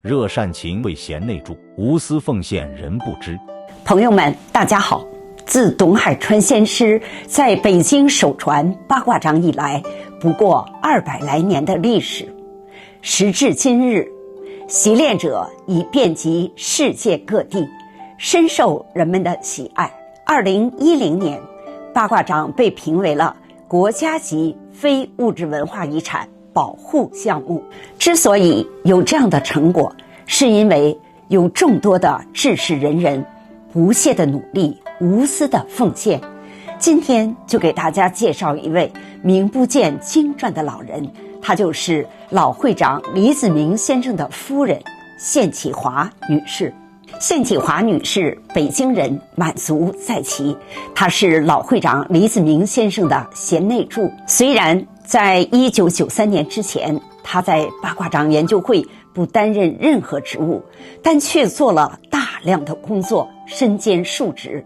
热善情为贤内助，无私奉献人不知。朋友们，大家好。自董海川先师在北京首传八卦掌以来，不过200来年的历史。时至今日，习练者已遍及世界各地，深受人们的喜爱。2010年，八卦掌被评为了国家级非物质文化遗产保护项目。之所以有这样的成果，是因为有众多的志士仁人不懈的努力，无私的奉献。今天就给大家介绍一位名不见经传的老人，他就是老会长李子明先生的夫人献启华女士。献启华女士，北京人，满族在旗，她是老会长李子明先生的贤内助。虽然在1993年之前，她在八卦掌研究会不担任任何职务，但却做了大量的工作，身兼数职，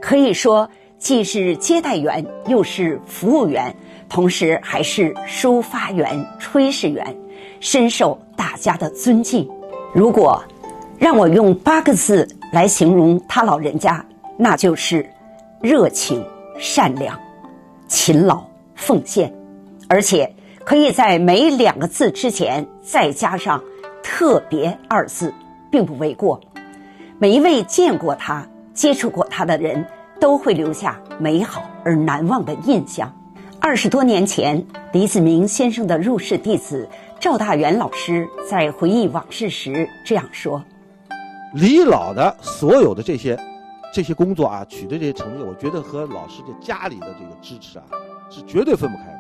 可以说既是接待员，又是服务员，同时还是收发员、炊事员，深受大家的尊敬。如果让我用8个字来形容他老人家，那就是热情、善良、勤劳、奉献，而且可以在每2个字之前再加上特别2字，并不为过。每一位见过他、接触过他的人都会留下美好而难忘的印象。20多年前，李子明先生的入室弟子赵大元老师在回忆往事时这样说：李老的所有的这些工作啊，取得这些成就，我觉得和老师的家里的这个支持啊，是绝对分不开的。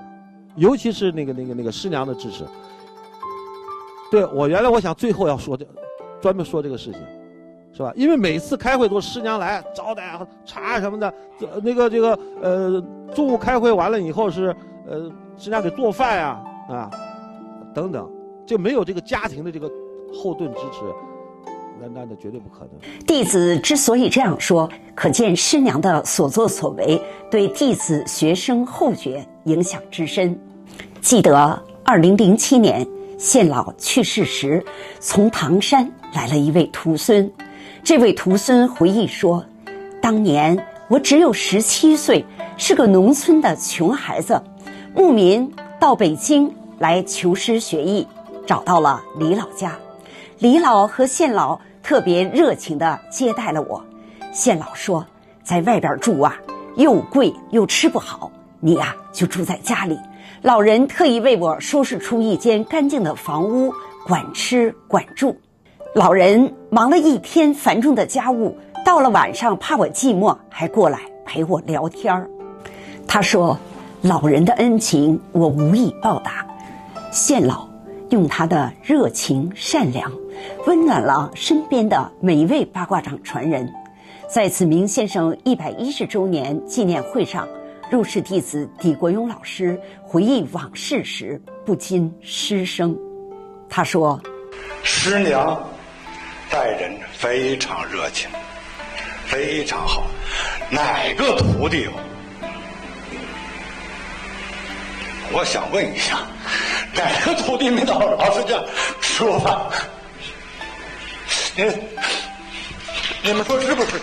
尤其是那个师娘的支持。对，我原来我想最后要说专门说这个事情，是吧？因为每次开会都是师娘来招待茶什么的，中午开会完了以后是师娘给做饭啊等等，就没有这个家庭的这个后盾支持，那绝对不可能。弟子之所以这样说，可见师娘的所作所为对弟子学生后觉影响之深。记得2007年献老去世时，从唐山来了一位徒孙。这位徒孙回忆说，当年我只有17岁，是个农村的穷孩子，牧民到北京来求师学艺，找到了李老家。李老和献老特别热情地接待了我。献老说，在外边住啊，又贵又吃不好，你啊就住在家里。老人特意为我收拾出一间干净的房屋，管吃管住。老人忙了一天繁重的家务，到了晚上怕我寂寞，还过来陪我聊天。他说，老人的恩情我无以报答。献老用他的热情善良温暖了身边的每一位八卦掌传人。在子明先生110周年纪念会上，入室弟子狄国勇老师回忆往事时不禁失声。他说，师娘待人非常热情，非常好，哪个徒弟我想问一下，哪个徒弟没到老师家吃过饭？你们说是不是？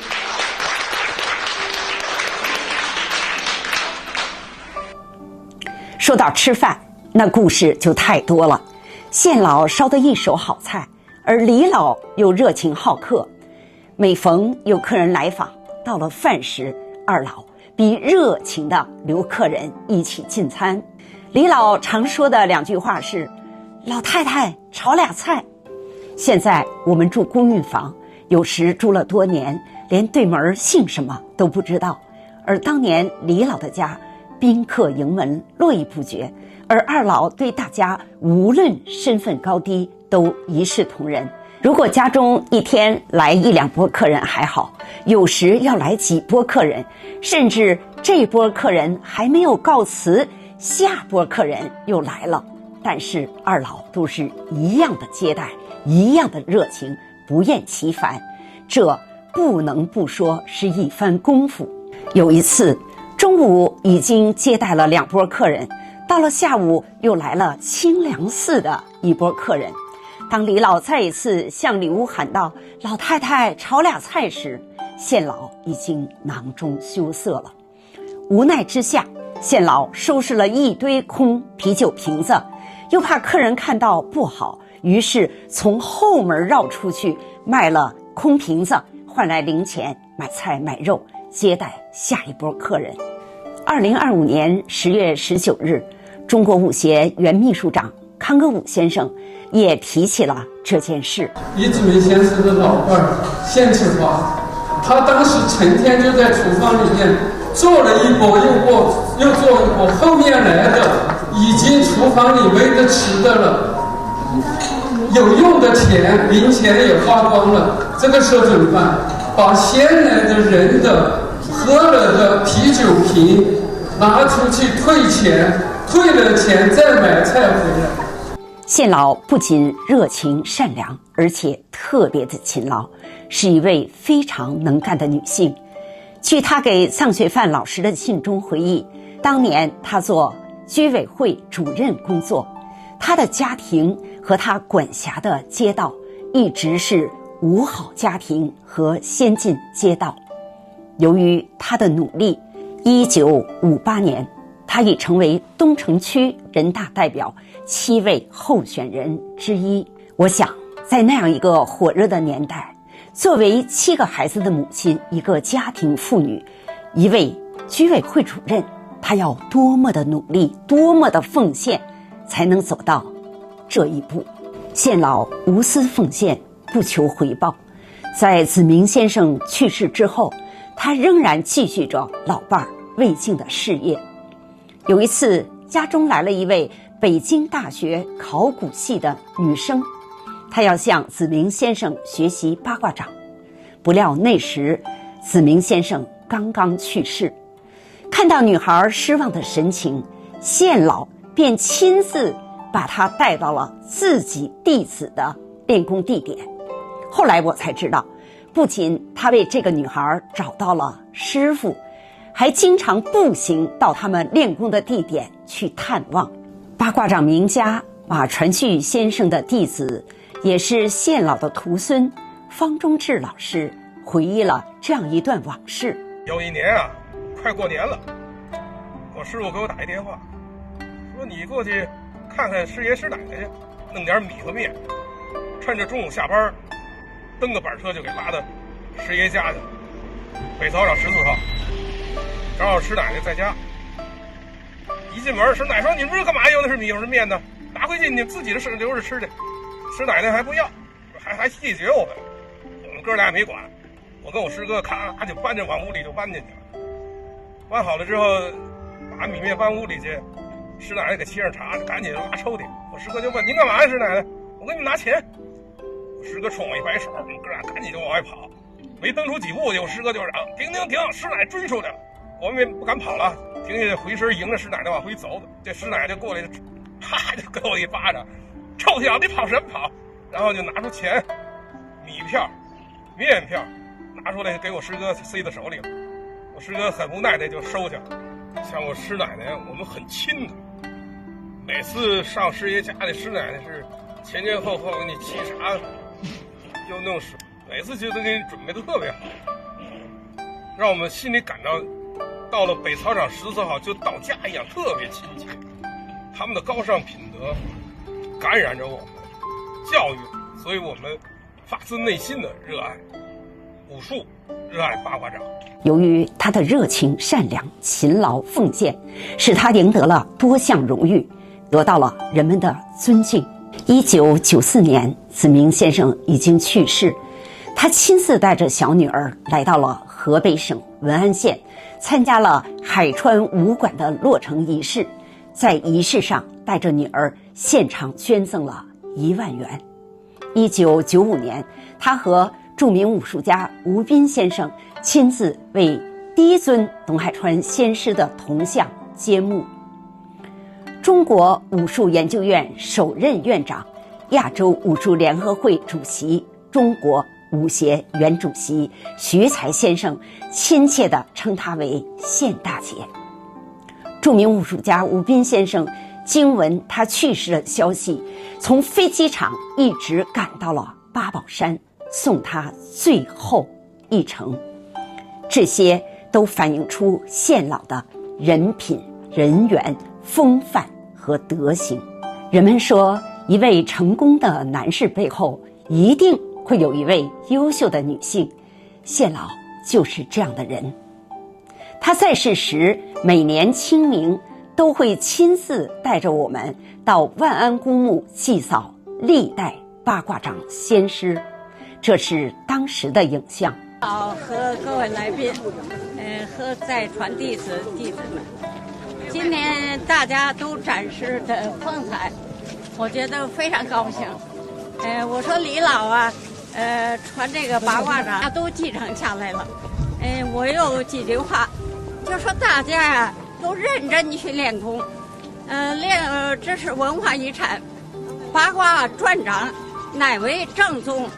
说到吃饭，那故事就太多了。献老烧得一手好菜，而李老又热情好客。每逢有客人来访，到了饭时，二老必热情地留客人一起进餐。李老常说的2句话是，老太太炒俩菜。现在我们住公寓房，有时住了多年，连对门姓什么都不知道。而当年李老的家宾客迎门，络绎不绝，而二老对大家无论身份高低都一视同仁。如果家中一天来1、2波客人还好，有时要来几波客人，甚至这波客人还没有告辞，下波客人又来了，但是二老都是一样的接待，一样的热情，不厌其烦，这不能不说是一番功夫。有一次中午已经接待了2波客人，到了下午又来了清凉寺的一波客人，当李老再一次向里屋喊道：“老太太，炒俩菜”时，县老已经囊中羞涩了。无奈之下，县老收拾了一堆空啤酒瓶子，又怕客人看到不好，于是从后门绕出去卖了空瓶子，换来零钱买菜买肉，接待下一波客人。2025年10月19日，中国舞协原秘书长康歌武先生也提起了这件事。李子梅先生的老伴儿县志华，他当时成天就在厨房里面做了一波又做一波，后面来的已经厨房里没得吃的了，有用的钱零钱也花光了，这个时候怎么办？把先来的人的喝了的啤酒瓶拿出去退钱，退了钱再买菜回来。县老不仅热情善良，而且特别的勤劳，是一位非常能干的女性。据她给臧学范老师的信中回忆，当年她做居委会主任工作，她的家庭和她管辖的街道一直是五好家庭和先进街道。由于她的努力，1958年她已成为东城区人大代表7位候选人之一。我想在那样一个火热的年代，作为7个孩子的母亲，一个家庭妇女，一位居委会主任，她要多么的努力，多么的奉献，才能走到这一步。县老无私奉献，不求回报。在子明先生去世之后，他仍然继续着老伴儿魏静的事业。有一次，家中来了一位北京大学考古系的女生，她要向子明先生学习八卦掌。不料那时子明先生刚刚去世，看到女孩失望的神情，县老便亲自把她带到了自己弟子的练功地点。后来我才知道，不仅他为这个女孩找到了师傅，还经常步行到他们练功的地点去探望。八卦掌名家马传旭先生的弟子，也是县老的徒孙方中志老师回忆了这样一段往事。有一年啊，快过年了，我师傅给我打一电话，说你过去看看师爷师奶奶去，弄点米和面，趁着中午下班，蹬个板车就给拉到师爷家去，北操场14号，正好师奶奶在家。一进门，师奶说：“你们这干嘛用的是米，用的是面呢？拿回去你自己的留着吃去。”师奶奶还不要，还拒绝我们。我们哥俩也没管，我跟我师哥咔就搬着往屋里就搬进去了。搬好了之后，把米面搬屋里去，师奶奶给沏上茶，赶紧拉抽屉。我师哥就问：“您干嘛呀，师奶奶？我给你们拿钱。”我师哥冲我一摆手，我们哥俩赶紧就往外跑。没蹬出几步，我师哥就嚷：“停！师奶追出来了！”我们也不敢跑了，停下回身迎着师奶奶往回走。这师奶奶就过来，啪就给我一巴掌：“臭小子，你跑什么跑？”然后就拿出钱、米票、面票，拿出来给我师哥塞到手里了。我师哥很无奈的就收下了。像我师奶奶，我们很亲的，每次上师爷家里，师奶奶是前前后后给你沏茶，又弄水，每次就都给你准备的特别好，让我们心里感到了北操场14号就到家一样，特别亲切。他们的高尚品德感染着我们，教育，所以我们发自内心的热爱武术，热爱八卦掌。由于他的热情、善良、勤劳、奉献，使他赢得了多项荣誉，得到了人们的尊敬。1994年，子明先生已经去世，他亲自带着小女儿来到了河北省文安县，参加了海川武馆的落成仪式。在仪式上，带着女儿现场捐赠了1万元。1995年，他和著名武术家吴斌先生亲自为第一尊董海川先师的铜像揭幕。中国武术研究院首任院长、亚洲武术联合会主席、中国武协原主席徐才先生亲切地称她为县大姐。著名武术家吴斌先生惊闻他去世的消息，从飞机场一直赶到了八宝山，送他最后一程。这些都反映出县老的人品、人缘、风范和德行。人们说，一位成功的男士背后一定会有一位优秀的女性，县老就是这样的人。他在世时，每年清明都会亲自带着我们到万安公墓祭扫历代八卦掌仙师，这是当时的影像。好，和各位来宾，和在传弟子们，今天大家都展示的风采，我觉得非常高兴。我说李老啊，传这个八卦掌都继承下来了。我有几句话，就说大家呀都认真去练功，这是文化遗产，八卦转掌乃为正宗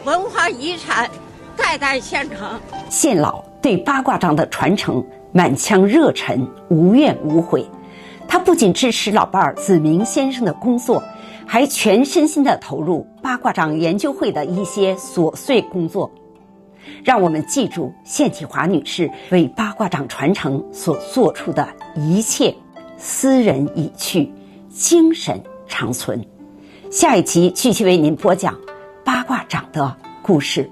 文化遗产，代代传承。县老对八卦掌的传承满腔热忱，无怨无悔。他不仅支持老伴儿子明先生的工作，还全身心地投入八卦掌研究会的一些琐碎工作。让我们记住县启华女士为八卦掌传承所做出的一切。斯人已去，精神长存。下一集继续为您播讲八卦掌的故事。